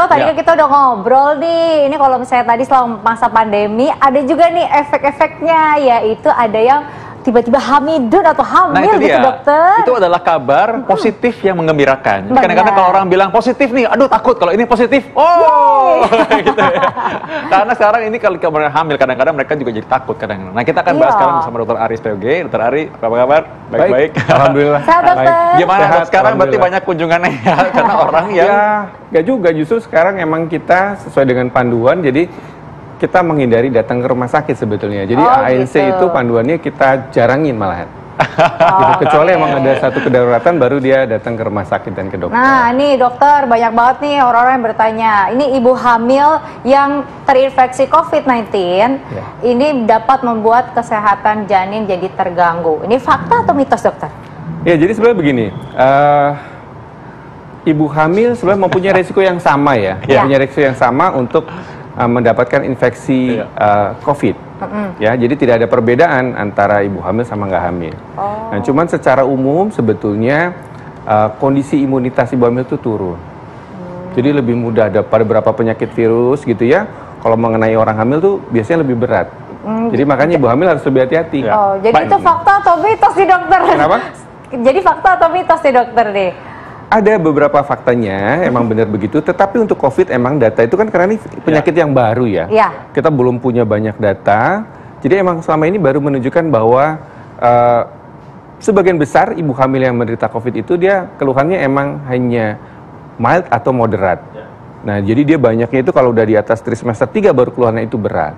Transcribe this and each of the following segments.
Dok, tadi kan kita udah ngobrol nih. Ini kalau misalnya tadi selama masa pandemi, ada juga nih efek-efeknya, yaitu ada yang tiba-tiba hamidun atau hamil gitu, dokter. Itu adalah kabar positif yang menggembirakan. Kadang-kadang kalau orang bilang positif nih, aduh takut. Kalau ini positif, oh gitu ya. Karena sekarang ini kalau kabar hamil, kadang-kadang mereka juga jadi takut kadang-kadang. Nah, kita akan bahas sekarang bersama Dr. Ari SPOG. Dr. Ari, apa kabar? Baik-baik. Alhamdulillah. Sehat, dokter. Gimana dok? Sekarang berarti banyak kunjungannya ya, karena orang yang... Ya, nggak juga. Justru sekarang emang kita sesuai dengan panduan, jadi kita menghindari datang ke rumah sakit sebetulnya. Jadi ANC itu panduannya kita jarangin malahan. Gitu. Kecuali emang ada satu kedaruratan baru dia datang ke rumah sakit dan ke dokter. Nah, nih dokter, banyak banget nih orang-orang yang bertanya. Ini ibu hamil yang terinfeksi COVID-19, ini dapat membuat kesehatan janin jadi terganggu. Ini fakta atau mitos, dokter? Ya, jadi sebenarnya begini. Ibu hamil sebenarnya mempunyai resiko yang sama ya. Mempunyai resiko yang sama untuk mendapatkan infeksi COVID. Ya, jadi tidak ada perbedaan antara ibu hamil sama nggak hamil. Nah, cuman secara umum sebetulnya kondisi imunitas ibu hamil itu turun. Jadi lebih mudah ada pada beberapa penyakit virus gitu ya. Kalau mengenai orang hamil tuh biasanya lebih berat. Jadi makanya ibu hamil harus lebih hati-hati. Oh, jadi itu fakta atau mitos nih, dokter? Kenapa? Jadi fakta atau mitos nih, dokter nih? Ada beberapa faktanya, emang benar begitu. Tetapi untuk COVID emang data itu kan karena ini penyakit yang baru ya. Kita belum punya banyak data. Jadi emang selama ini baru menunjukkan bahwa sebagian besar ibu hamil yang menderita COVID itu dia keluhannya emang hanya mild atau moderat. Nah, jadi dia banyaknya itu kalau udah di atas trimester 3 baru keluhannya itu berat.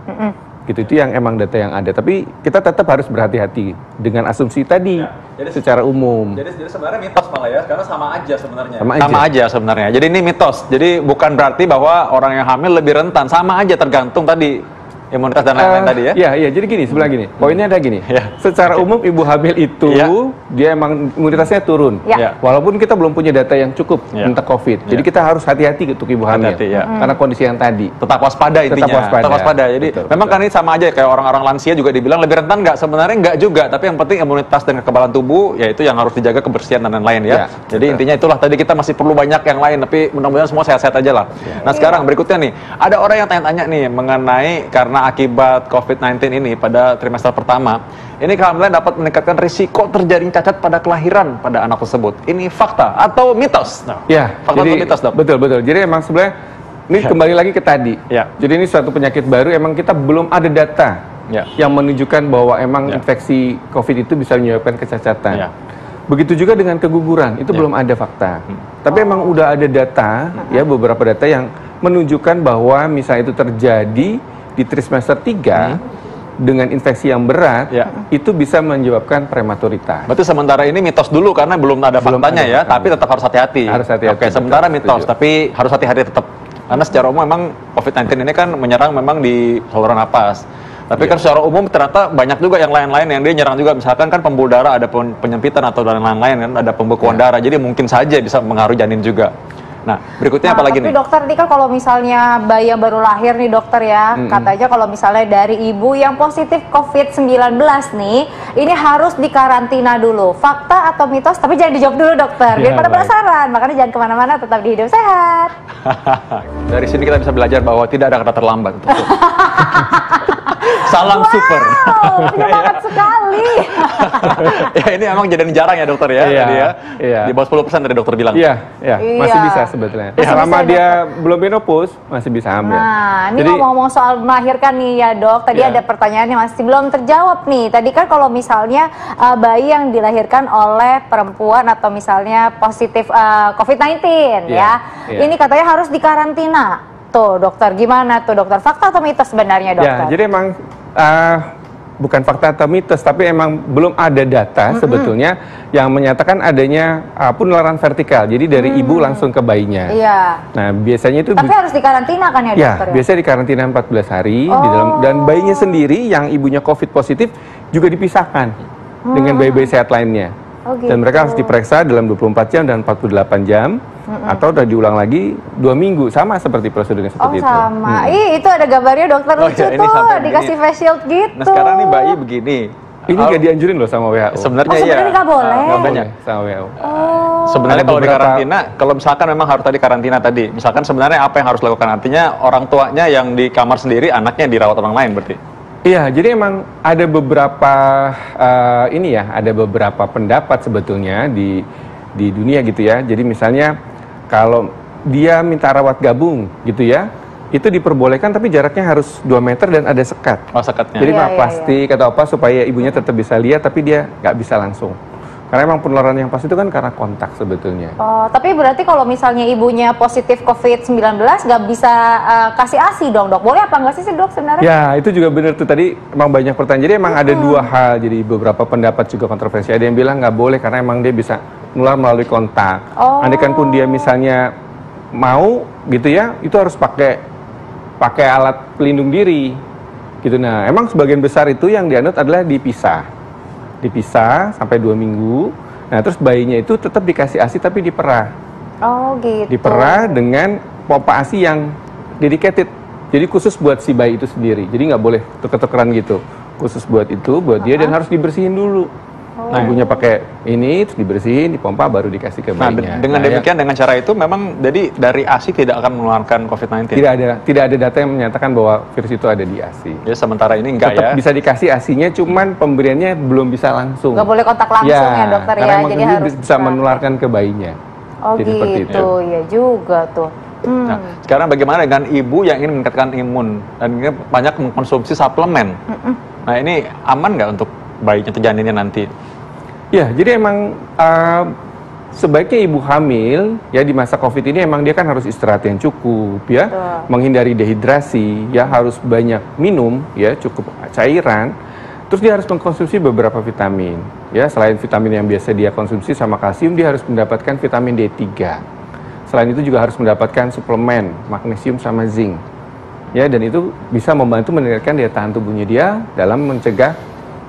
Gitu, itu yang emang data yang ada. Tapi kita tetap harus berhati-hati dengan asumsi tadi secara umum. Jadi sebenarnya mitos malah ya, karena sama aja sebenarnya. Sama aja sebenarnya. Jadi ini mitos. Jadi bukan berarti bahwa orang yang hamil lebih rentan. Sama aja tergantung tadi imunitas dan lain-lain tadi ya. Iya, jadi gini, sebelah gini. Poinnya ada gini. Secara umum ibu hamil itu dia emang imunitasnya turun. Walaupun kita belum punya data yang cukup tentang COVID. Jadi kita harus hati-hati untuk ibu hamil. Karena kondisi yang tadi. Tetap waspada intinya. Tetap waspada. Jadi memang kan ini sama aja kayak orang-orang lansia juga dibilang lebih rentan nggak? Sebenarnya nggak juga. Tapi yang penting imunitas dan kekebalan tubuh yaitu yang harus dijaga, kebersihan dan lain-lain ya. Jadi intinya itulah, tadi kita masih perlu banyak yang lain. Tapi mudah-mudahan semua sehat-sehat aja lah. Nah sekarang berikutnya nih. Ada orang yang tanya-tanya nih mengenai karena akibat COVID-19 ini pada trimester pertama, ini kehamilan dapat meningkatkan risiko terjadinya cacat pada kelahiran pada anak tersebut. Ini fakta atau mitos? Fakta atau mitos, dok? Betul. Jadi emang sebenarnya ini kembali lagi ke tadi. Jadi ini suatu penyakit baru, emang kita belum ada data yang menunjukkan bahwa emang infeksi COVID itu bisa menyebabkan kecacatan. Begitu juga dengan keguguran, itu belum ada fakta. Tapi emang udah ada data, beberapa data yang menunjukkan bahwa misalnya itu terjadi di trimester 3 dengan infeksi yang berat, itu bisa menyebabkan prematuritas. Berarti sementara ini mitos dulu karena belum ada faktanya ya, tapi tetap harus hati-hati. Oke, sementara mitos, tapi harus hati-hati tetap. Karena secara umum memang COVID-19 ini kan menyerang memang di saluran napas. Tapi kan secara umum ternyata banyak juga yang lain-lain yang dia nyerang juga. Misalkan kan pembuluh darah, ada penyempitan atau dan lain-lain kan, ada pembekuan darah. Jadi mungkin saja bisa mengaruhi janin juga. Nah, berikutnya apa lagi nih? Tapi dokter, ini kan kalau misalnya bayi yang baru lahir nih dokter ya, katanya kalau misalnya dari ibu yang positif COVID-19 nih, ini harus dikarantina dulu. Fakta atau mitos? Tapi jangan dijawab dulu dokter, biar pada penasaran. Makanya jangan kemana-mana, tetap di Hidup Sehat. Dari sini kita bisa belajar bahwa tidak ada kata terlambat. Salam super. Penyemangat sekali. Ya ini emang jadi jarang ya dokter ya. Di bawah 10% dari dokter bilang. Masih bisa sebetulnya. Selama dia belum menopause masih bisa hamil. Nah, ini ngomong-ngomong soal melahirkan nih ya dok. Tadi ada pertanyaan yang masih belum terjawab nih. Tadi kan kalau misalnya bayi yang dilahirkan oleh perempuan atau misalnya positif COVID-19 ini katanya harus dikarantina. Tuh dokter, gimana tuh dokter? Fakta atau mitos sebenarnya dokter? Jadi emang bukan fakta atau mitos, tapi emang belum ada data sebetulnya yang menyatakan adanya penularan vertikal. Jadi dari ibu langsung ke bayinya. Nah biasanya itu. Tapi harus dikarantina kan ya dokter? Biasanya dikarantina 14 hari di dalam, dan bayinya sendiri yang ibunya COVID positif juga dipisahkan dengan bayi-bayi sehat lainnya. Dan mereka harus diperiksa dalam 24 jam dan 48 jam. Atau udah diulang lagi 2 minggu, sama seperti prosedurnya seperti itu. Sama. Itu ada gambarnya dokter lucu tuh, dikasih face shield gitu. Nah sekarang nih bayi begini, Ini nggak dianjurin loh sama WHO. Sebenarnya sebenarnya nggak boleh. Nggak boleh sama WHO. Sebenarnya kalau di karantina, kalau misalkan memang harus tadi karantina tadi, misalkan sebenarnya apa yang harus dilakukan? Artinya orang tuanya yang di kamar sendiri, anaknya dirawat orang lain berarti? Iya, jadi emang ada beberapa ada beberapa pendapat sebetulnya di dunia gitu ya. Jadi misalnya kalau dia minta rawat gabung gitu ya, itu diperbolehkan tapi jaraknya harus 2 meter dan ada sekat. Oh, sekatnya. Jadi plastik atau apa supaya ibunya tetap bisa lihat tapi dia nggak bisa langsung. Karena emang penularan yang pas itu kan karena kontak sebetulnya. Oh, tapi berarti kalau misalnya ibunya positif COVID-19 nggak bisa kasih ASI dong, Dok? Boleh apa nggak sih, Dok, sebenarnya? Ya, itu juga benar tuh. Tadi emang banyak pertanyaan. Jadi emang ada 2 hal. Jadi beberapa pendapat juga kontroversi. Ada yang bilang nggak boleh karena emang dia bisa menular melalui kontak. Andaikan pun dia misalnya mau gitu ya, itu harus pakai alat pelindung diri. Gitu. Nah, emang sebagian besar itu yang dianut adalah dipisah sampai 2 minggu. Nah, terus bayinya itu tetap dikasih ASI tapi diperah. Oh, gitu. Diperah dengan pompa ASI yang dedicated. Jadi khusus buat si bayi itu sendiri. Jadi nggak boleh tuker-tukeran gitu. Khusus buat itu, buat dia, dan harus dibersihin dulu. Nah, ibunya pakai ini, terus dibersihin, dipompa, baru dikasih ke bayinya. Nah, dengan demikian, dengan cara itu memang jadi dari ASI tidak akan menularkan COVID-19? Tidak ada data yang menyatakan bahwa virus itu ada di ASI. Ya, sementara ini enggak. Tetap bisa dikasih ASI-nya, cuman pemberiannya belum bisa langsung. Nggak boleh kontak langsung ya, dokter ya? Jadi harus bisa menularkan ke bayinya. Oh, jadi gitu, ya juga tuh. Nah, sekarang bagaimana dengan ibu yang ingin meningkatkan imun dan ingin banyak mengkonsumsi suplemen? Nah, ini aman nggak untuk bayinya atau janinnya nanti? Ya, jadi emang sebaiknya ibu hamil ya di masa COVID ini emang dia kan harus istirahat yang cukup ya, menghindari dehidrasi ya, harus banyak minum ya, cukup cairan. Terus dia harus mengkonsumsi beberapa vitamin ya, selain vitamin yang biasa dia konsumsi sama kalsium, dia harus mendapatkan vitamin D3. Selain itu juga harus mendapatkan suplemen magnesium sama zinc ya, dan itu bisa membantu meningkatkan daya tahan tubuhnya dia dalam mencegah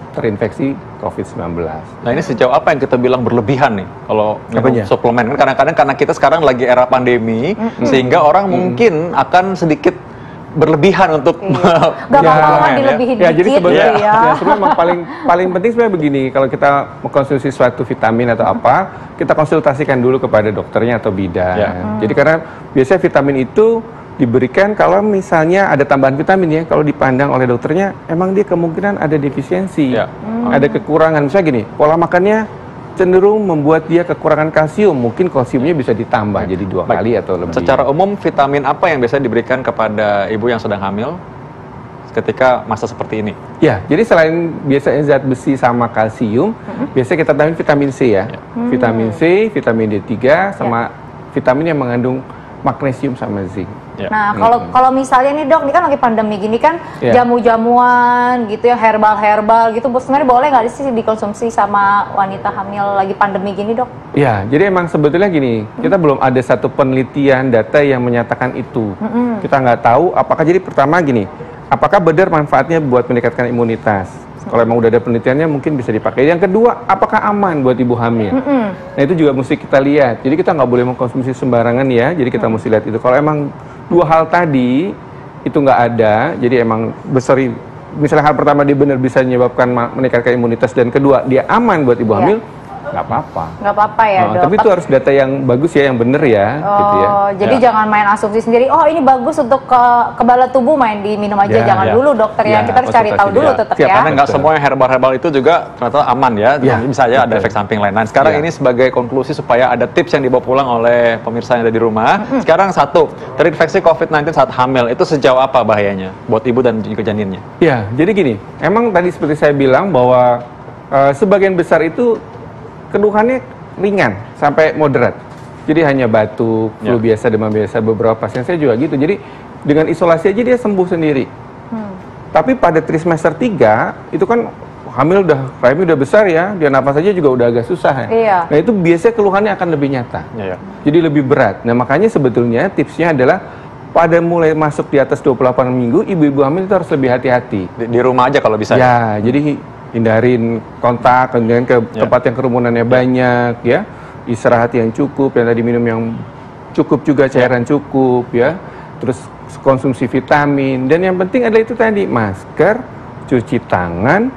terinfeksi COVID-19. Nah, ini sejauh apa yang kita bilang berlebihan nih kalau suplemen? Kan kadang-kadang karena kita sekarang lagi era pandemi, sehingga orang mungkin akan sedikit berlebihan untuk nggak apa-apa dilebihin dikit. Jadi sebenarnya sebenarnya paling penting sebenarnya begini, kalau kita mengkonsumsi suatu vitamin atau apa, kita konsultasikan dulu kepada dokternya atau bidan. Jadi karena biasanya vitamin itu diberikan kalau misalnya ada tambahan vitamin ya, kalau dipandang oleh dokternya emang dia kemungkinan ada defisiensi, ada kekurangan. Misalnya gini, pola makannya cenderung membuat dia kekurangan kalsium, mungkin kalsiumnya bisa ditambah jadi 2 kali atau lebih. Secara umum vitamin apa yang biasa diberikan kepada ibu yang sedang hamil ketika masa seperti ini? Ya, jadi selain biasanya zat besi sama kalsium, biasanya kita tambahin vitamin C ya. Vitamin C, vitamin D3 sama vitamin yang mengandung magnesium sama zinc. Nah, kalau misalnya nih, Dok, ini kan lagi pandemi gini kan, jamu-jamuan gitu ya, herbal gitu, sebenarnya boleh nggak sih dikonsumsi sama wanita hamil lagi pandemi gini, Dok? Ya, jadi emang sebetulnya gini, kita belum ada satu penelitian data yang menyatakan itu. Kita nggak tahu apakah, jadi pertama gini, apakah benar manfaatnya buat meningkatkan imunitas? Kalau emang udah ada penelitiannya mungkin bisa dipakai. Yang kedua, apakah aman buat ibu hamil? Nah, itu juga mesti kita lihat. Jadi kita nggak boleh mengkonsumsi sembarangan ya. Jadi kita mesti lihat itu. Kalau emang 2 hal tadi itu nggak ada, jadi emang misalnya hal pertama dia benar bisa menyebabkan meningkatkan imunitas, dan kedua dia aman buat ibu hamil, nggak apa-apa. Nggak apa-apa ya, Dok. Tapi itu harus data yang bagus ya, yang bener ya. Gitu ya. Jadi jangan main asumsi sendiri. Oh, ini bagus untuk kekebalan tubuh, main diminum aja. Jangan dulu, dokter ya. Kita harus cari tahu dulu tetap ya. Karena nggak semua yang herbal itu juga ternyata aman ya. Bisa aja ada efek samping lain. Nah, sekarang ini sebagai konklusi supaya ada tips yang dibawa pulang oleh pemirsa yang ada di rumah. Sekarang satu, terinfeksi COVID-19 saat hamil itu sejauh apa bahayanya buat ibu dan juga janinnya? Ya, jadi gini. Emang tadi seperti saya bilang bahwa sebagian besar itu keluhannya ringan sampai moderat. Jadi hanya batuk, flu biasa, demam biasa. Beberapa pasien saya juga gitu. Jadi dengan isolasi aja dia sembuh sendiri. Tapi pada trimester 3 itu kan hamil rahimnya udah besar ya, dia napas aja juga udah agak susah ya. Nah, itu biasanya keluhannya akan lebih nyata. Jadi lebih berat. Nah, makanya sebetulnya tipsnya adalah pada mulai masuk di atas 28 minggu, ibu-ibu hamil itu harus lebih hati-hati. Di rumah aja kalau bisa. Ya, jadi hindarin kontak, kemudian ke tempat yang kerumunannya banyak ya, istirahat yang cukup, dan tadi minum yang cukup juga, cairan cukup ya, terus konsumsi vitamin, dan yang penting adalah itu tadi, masker, cuci tangan,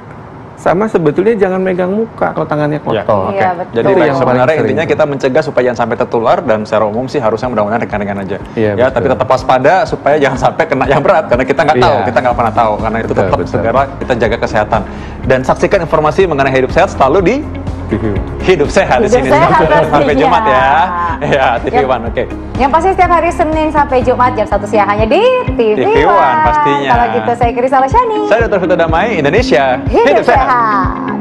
Sama sebetulnya jangan megang muka kalau tangannya kotor. Iya, betul. Jadi sebenarnya intinya kita mencegah supaya jangan sampai tertular, dan secara umum sih harusnya mudah-mudahan ringan-ringan aja. Ya, tapi tetap waspada supaya jangan sampai kena yang berat, karena kita nggak tahu, kita nggak pernah tahu, karena itu tetap segera kita jaga kesehatan. Dan saksikan informasi mengenai hidup sehat selalu di Hidup Sehat di sini sampai Jumat ya. Ya, TV One. Oke. Yang pasti setiap hari Senin sampai Jumat jam 1 siang hanya di TV One pastinya. Kalau gitu saya Krisa Lasyani. Saya Dr. Vito Damai, Indonesia Hidup Sehat.